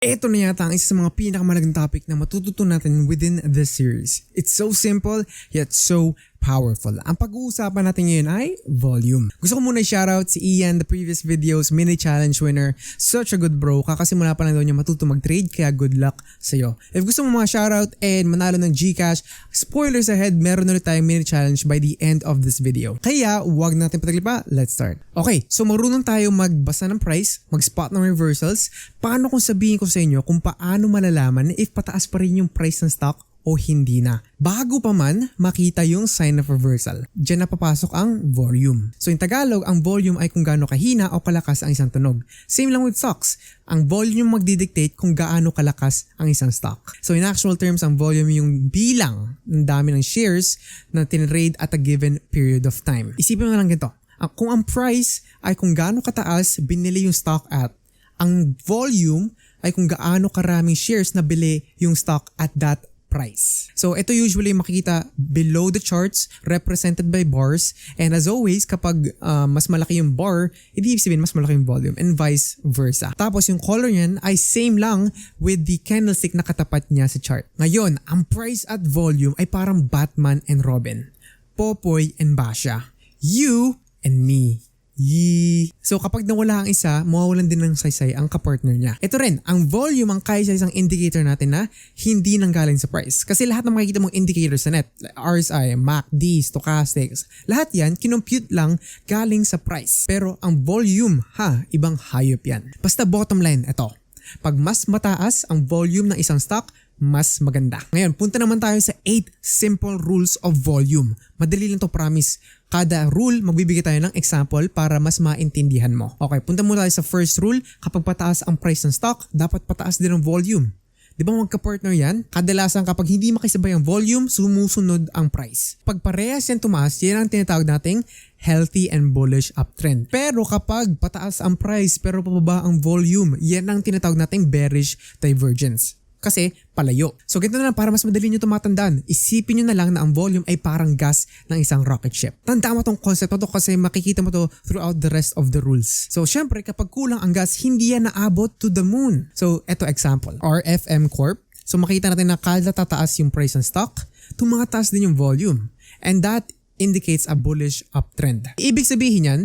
Ito na yata ang isa sa mga pinakamalagang topic na matututunan natin within this series. It's so simple, yet so powerful. Ang pag-uusapan natin ngayon ay volume. Gusto ko muna i-shoutout si Ian, the previous videos mini challenge winner. Such a good bro. Kakasimula pa lang daw niya matuto mag-trade, kaya good luck sa'yo. If gusto mo mga shoutout and manalo ng Gcash, spoilers ahead, meron ulit tayong mini challenge by the end of this video. Kaya huwag natin pataglipa, let's start. Okay, so marunong tayo magbasa ng price, mag-spot ng reversals. Paano kung sabihin ko sa inyo kung paano malalaman if pataas pa rin yung price ng stock o hindi na? Bago pa man makita yung sign of reversal, dyan na papasok ang volume. So in Tagalog, ang volume ay kung gaano kahina o kalakas ang isang tunog. Same lang with stocks. Ang volume magdidictate kung gaano kalakas ang isang stock. So in actual terms, ang volume yung bilang ng dami ng shares na tinrade at a given period of time. Isipin mo na lang ganito. Kung ang price ay kung gaano kataas binili yung stock at, ang volume ay kung gaano karaming shares na bili yung stock at that price. So ito usually makikita below the charts, represented by bars, and as always kapag mas malaki yung bar, ibig sabihin mas malaki yung volume, and vice versa. Tapos yung color niyan ay same lang with the candlestick na katapat niya sa chart. Ngayon, ang price at volume ay parang Batman and Robin, Popoy and Basha, you and me. Yee. So kapag nawala ang isa, mawawalan din ng saysay ang kapartner niya. Ito rin, ang volume ang kaisa-isang indicator natin na hindi nanggaling sa price. Kasi lahat ng makikita mong indicators sa net, RSI, MACD, stochastics, lahat yan, kinompute lang galing sa price. Pero ang volume, ibang hayop yan. Basta bottom line, ito. Pag mas mataas ang volume ng isang stock, mas maganda. Ngayon, punta naman tayo sa 8 simple rules of volume. Madali lang to, promise. Kada rule, magbibigay tayo ng example para mas maintindihan mo. Okay, punta muna tayo sa first rule. Kapag pataas ang price ng stock, dapat pataas din ang volume. Di ba magka-partner yan? Kadalasan kapag hindi makisabay ang volume, sumusunod ang price. Pag parehas yan tumaas, yan ang tinatawag nating healthy and bullish uptrend. Pero kapag pataas ang price pero pababa ang volume, yan ang tinatawag nating bearish divergence. Kasi palayo. So ganito na lang para mas madali nyo tumatandaan. Isipin nyo na lang na ang volume ay parang gas ng isang rocket ship. Tandaan mo tong concept na to kasi makikita mo to throughout the rest of the rules. So syempre kapag kulang ang gas, hindi yan naabot to the moon. So eto example, RFM Corp. So makita natin na kada tataas yung price ng stock, tumataas din yung volume. And that indicates a bullish uptrend. Ibig sabihin yan,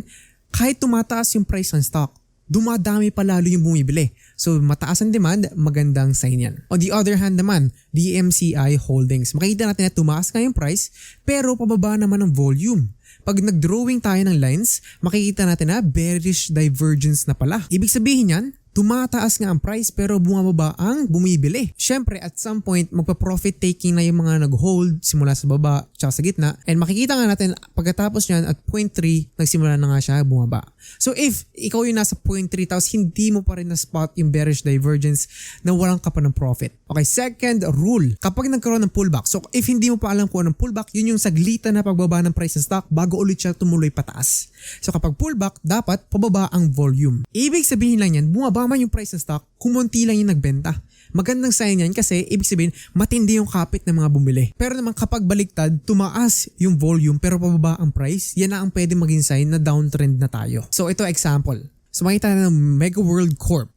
kahit tumataas yung price ng stock, dumadami pa lalo yung bumibili. So mataas ang demand, magandang sign yan. On the other hand naman, DMCI Holdings. Makikita natin na tumaas nga yung price pero pababa naman ang volume. Pag nag-drawing tayo ng lines, makikita natin na bearish divergence na pala. Ibig sabihin yan, tumataas nga ang price pero bumababa ang bumibili. Syempre at some point magpa-profit taking na yung mga nag-hold simula sa baba tsaka sa gitna, and makikita nga natin pagkatapos nyan at 0.3 nagsimula na nga siya bumaba. So if ikaw yung nasa 0.3 tapos hindi mo pa rin na-spot yung bearish divergence, na walang ka pa ng profit. Okay, second rule, kapag nagkaroon ng pullback, so if hindi mo pa alam kung anong pullback, yun yung saglitan na pagbaba ng price ng stock bago ulit siya tumuloy pataas. So kapag pullback, dapat pababa ang volume. Ibig sabihin lang yan, bumaba man yung price ng stock, kumunti lang yung nagbenta. Magandang sign yan kasi ibig sabihin matindi yung kapit ng mga bumili. Pero naman kapag baliktad, tumaas yung volume pero pababa ang price, yan na ang pwede maging sign na downtrend na tayo. So ito example. So makita na ng MAGBUBUOD Corp.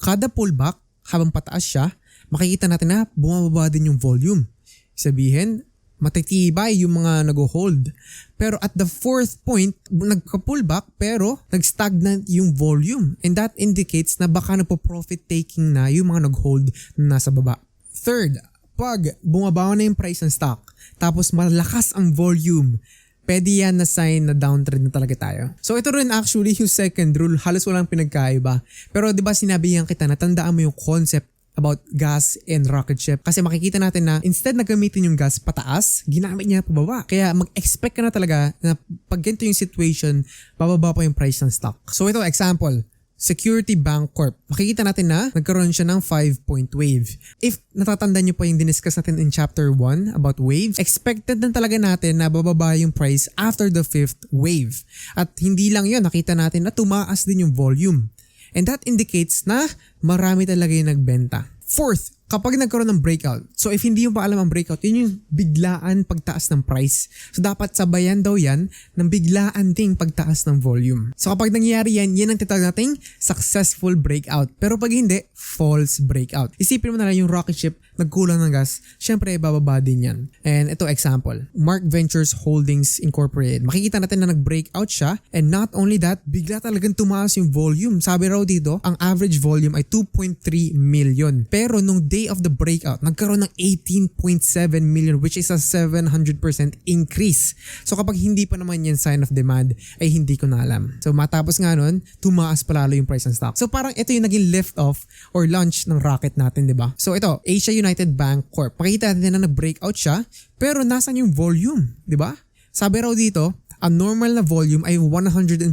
Kada pullback, habang pataas siya, makikita natin na bumababa din yung volume. Sabihin, matitibay yung mga nag-hold. Pero at the fourth point, nagka-pullback pero nag-stagnant yung volume. And that indicates na baka nagpo-profit taking na yung mga nag-hold na nasa baba. Third, pag bumabawa na yung price ng stock, tapos malakas ang volume, pwede yan na sign na downtrend na talaga tayo. So ito rin actually yung second rule, halos walang pinagkaiba. Pero diba sinabi yan kita na tandaan mo yung concept about gas and rocket ship. Kasi makikita natin na instead na gamitin yung gas pataas, ginamit niya pababa. Kaya mag-expect ka na talaga na pag ganito yung situation, bababa pa yung price ng stock. So ito example, Security Bank Corp. Makikita natin na nagkaroon siya ng 5-point wave. If natatandaan nyo pa yung diniscuss natin in chapter 1 about waves, expected na talaga natin na bababa yung price after the 5th wave. At hindi lang yun, nakita natin na tumaas din yung volume. And that indicates na marami talaga yung nagbenta. Fourth, kapag nagkaroon ng breakout, so if hindi mo pa alam ang breakout, yun yung biglaan pagtaas ng price. So dapat sabayan daw yan ng biglaan ding pagtaas ng volume. So kapag nangyayari yan, yan ang titawag nating successful breakout. Pero pag hindi, false breakout. Isipin mo na lang yung rocket ship, nagkulang ng gas, syempre bababa din yan. And ito example, Mark Ventures Holdings Incorporated. Makikita natin na nag-breakout siya, and not only that, bigla talagang tumaas yung volume. Sabi raw dito, ang average volume ay 2.3 million. Pero nung day of the breakout, nagkaroon ng 18.7 million, which is a 700% increase. So kapag hindi pa naman yan sign of demand, ay hindi ko na alam. So matapos nga nun, tumaas palalo yung price ng stock. So parang ito yung naging lift off or launch ng rocket natin, di ba? So ito, Asia United Bank Corp. Pakita natin na nag-breakout siya, pero nasan yung volume, di ba? Sabi raw dito, ang normal na volume ay 150,000.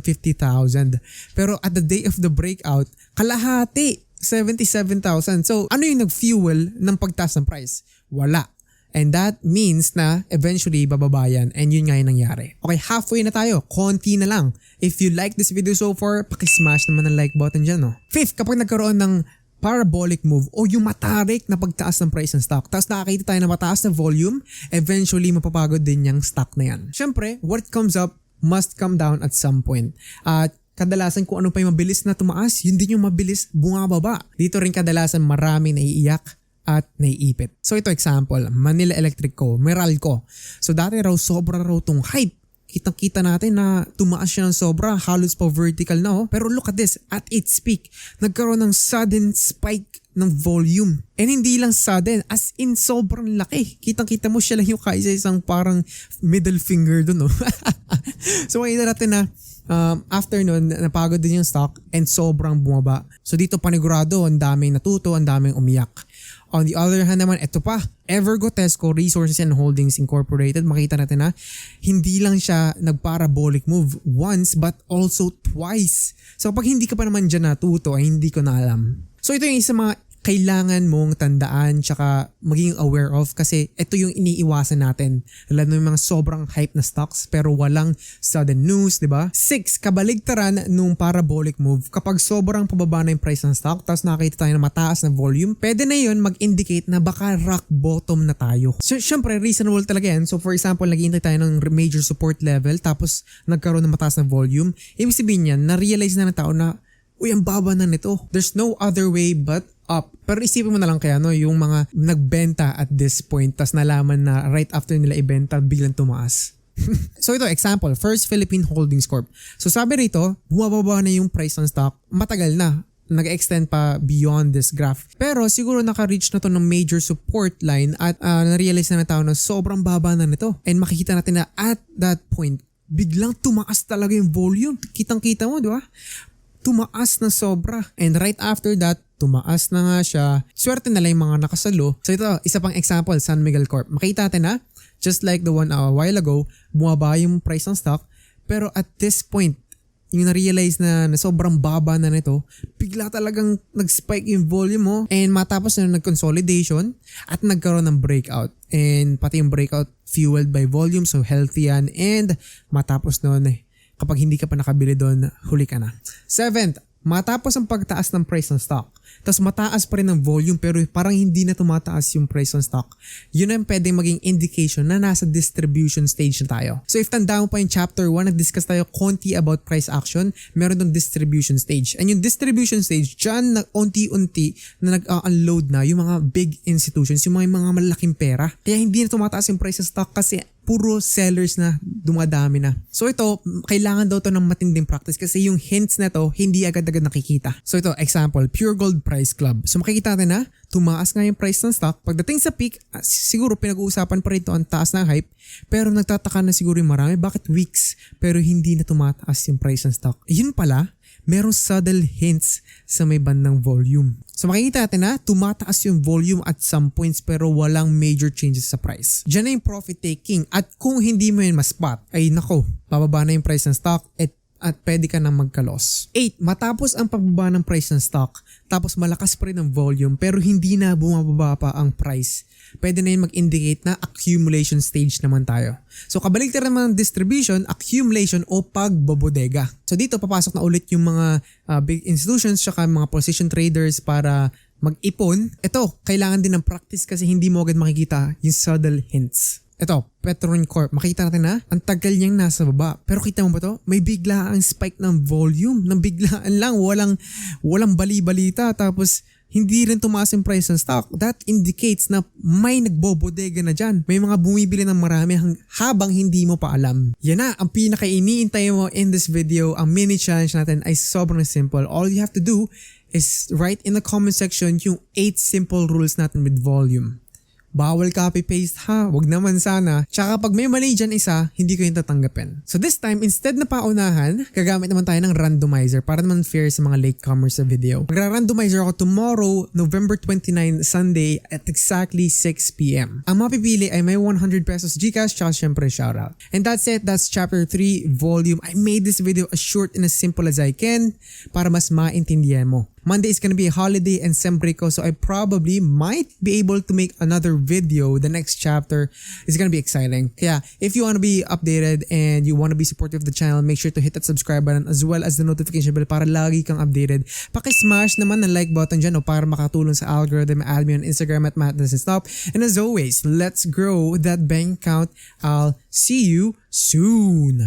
Pero at the day of the breakout, kalahati, 77,000. So ano yung nag-fuel ng pagtaas ng price? Wala. And that means na eventually bababa yan, and yun nga yung nangyari. Okay, halfway na tayo. Konti na lang. If you like this video so far, pakismash naman ang like button dyan. No? Fifth, kapag nagkaroon ng parabolic move o yung matarik na pagtaas ng price ng stock, tapos nakakita tayo na mataas na volume, eventually mapapagod din yung stock na yan. Siyempre, what comes up must come down at some point. At kadalasan kung ano pa yung mabilis na tumaas, yun din yung mabilis bumababa. Dito rin kadalasan maraming naiiyak at naiipit. So ito example, Manila Electric Co, Meralco. So dati raw sobra raw tong hype. Kitang-kita natin na tumaas siya ng sobra, halos pa vertical na oh. Pero look at this, at its peak, nagkaroon ng sudden spike ng volume. And hindi lang sudden, as in sobrang laki. Kitang-kita mo siya lang yung kaisa-isang parang middle finger dun oh. So makita natin na after nun, napagod din yung stock and sobrang bumaba. So dito panigurado, ang daming natuto, ang daming umiyak. On the other hand naman, ito pa, Evergotesco Resources and Holdings Incorporated. Makita natin na hindi lang siya nag-parabolic move once but also twice. So kapag hindi ka pa naman dyan natuto, ay hindi ko na alam. So ito yung isa mga kailangan mong tandaan tsaka maging aware of, kasi ito yung iniiwasan natin. Lalo yung mga sobrang hype na stocks pero walang sudden news, di ba? 6, kabaligtaran nung parabolic move. Kapag sobrang pababa na yung price ng stock tapos nakita tayo na mataas na volume, pwede na yun mag-indicate na baka rock bottom na tayo. So syempre reasonable talaga yan. So for example, naghihintay tayo ng major support level tapos nagkaroon ng mataas na volume. Ibig sabihin yan, na-realize na ng tao na uy, ang baba na nito. There's no other way but up. Pero isipin mo na lang kaya no, yung mga nagbenta at this point tas nalaman na right after nila ibenta biglang tumaas. So ito example, First Philippine Holdings Corp. So sabi rito, bumababa na yung price ng stock matagal na. Nag-extend pa beyond this graph. Pero siguro naka-reach na to ng major support line at na-realize na tao na sobrang baba na nito. And makikita natin na at that point, biglang tumaas talaga yung volume. Kitang-kita mo, di ba? Tumaas na sobra. And right after that, tumaas na nga siya. Swerte na lang yung mga nakasalo. So ito, isa pang example, San Miguel Corp. Makita natin na, just like the one a while ago, bumaba yung price ng stock. Pero at this point, yung na-realize na sobrang baba na nito, bigla talagang nag-spike yung volume mo. And matapos na nag-consolidation at nagkaroon ng breakout. And pati yung breakout fueled by volume, so healthy yan. And matapos nun, kapag hindi ka pa nakabili doon, huli ka na. 7th, matapos ang pagtaas ng price ng stock, tapos mataas pa rin ang volume pero parang hindi na tumataas yung price ng stock, yun ang pwedeng maging indication na nasa distribution stage na tayo. So if tandaan mo pa yung chapter 1, nag-discuss tayo konti about price action, meron doon distribution stage. And yung distribution stage, dyan unti-unti na nag-unload na yung mga big institutions, yung mga malaking pera. Kaya hindi na tumataas yung price ng stock kasi puro sellers na dumadami na. So ito, kailangan daw to ng matinding practice kasi yung hints na to, hindi agad-agad nakikita. So ito, example, Pure Gold Price Club. So makikita natin na, tumaas nga yung price ng stock. Pagdating sa peak, siguro pinag-uusapan pa rin ito ang taas ng hype, pero nagtataka na siguro yung marami, bakit weeks, pero hindi na tumataas yung price ng stock. Yun pala, merong subtle hints sa may bandang volume. So makikita natin na tumataas yung volume at some points pero walang major changes sa price. Diyan na yung profit taking at kung hindi mo yun ma-spot, ay nako, bababa na yung price ng stock at pwede ka nang magka-loss. 8. Matapos ang pagbaba ng price ng stock, tapos malakas pa rin ang volume pero hindi na bumababa pa ang price, pwede na yun mag-indicate na accumulation stage naman tayo. So kabaligtad naman ng distribution, accumulation o pagbobodega. So dito papasok na ulit yung mga big institutions tsaka mga position traders para mag-ipon. Ito, kailangan din ng practice kasi hindi mo agad makikita yung subtle hints. Ito, Petron Corp. Makita natin na ang tagal niyang nasa baba. Pero kita mo ba to? May bigla ang spike ng volume. Nang biglaan lang. Walang bali-balita. Tapos hindi rin tumaas yung price ng stock. That indicates na may nagbobodega na dyan. May mga bumibili ng marami habang hindi mo pa alam. Yan na, ang pinaka-iniintay mo in this video. Ang mini challenge natin ay sobrang simple. All you have to do is write in the comment section yung 8 simple rules natin with volume. Bawal copy-paste ha, wag naman sana. Tsaka pag may mali dyan isa, hindi ko yung tatanggapin. So this time, instead na paunahan, gagamit naman tayo ng randomizer para naman fair sa mga latecomers sa video. Magra-randomizer ako tomorrow, November 29, Sunday at exactly 6 p.m. Ang mapipili ay may 100 pesos GCash tsaka syempre shoutout. And that's it, that's chapter 3, volume. I made this video as short and as simple as I can para mas maintindihan mo. Monday is gonna be a holiday and sem break ko, so I probably might be able to make another video. The next chapter is gonna be exciting. Kaya if you wanna be updated and you wanna be supportive of the channel, make sure to hit that subscribe button as well as the notification bell para lagi kang updated. Paki-smash naman ng like button dyan o para makatulong sa algorithm. Add me on Instagram at MattDoesn'tStop. And as always, let's grow that bank account. I'll see you soon.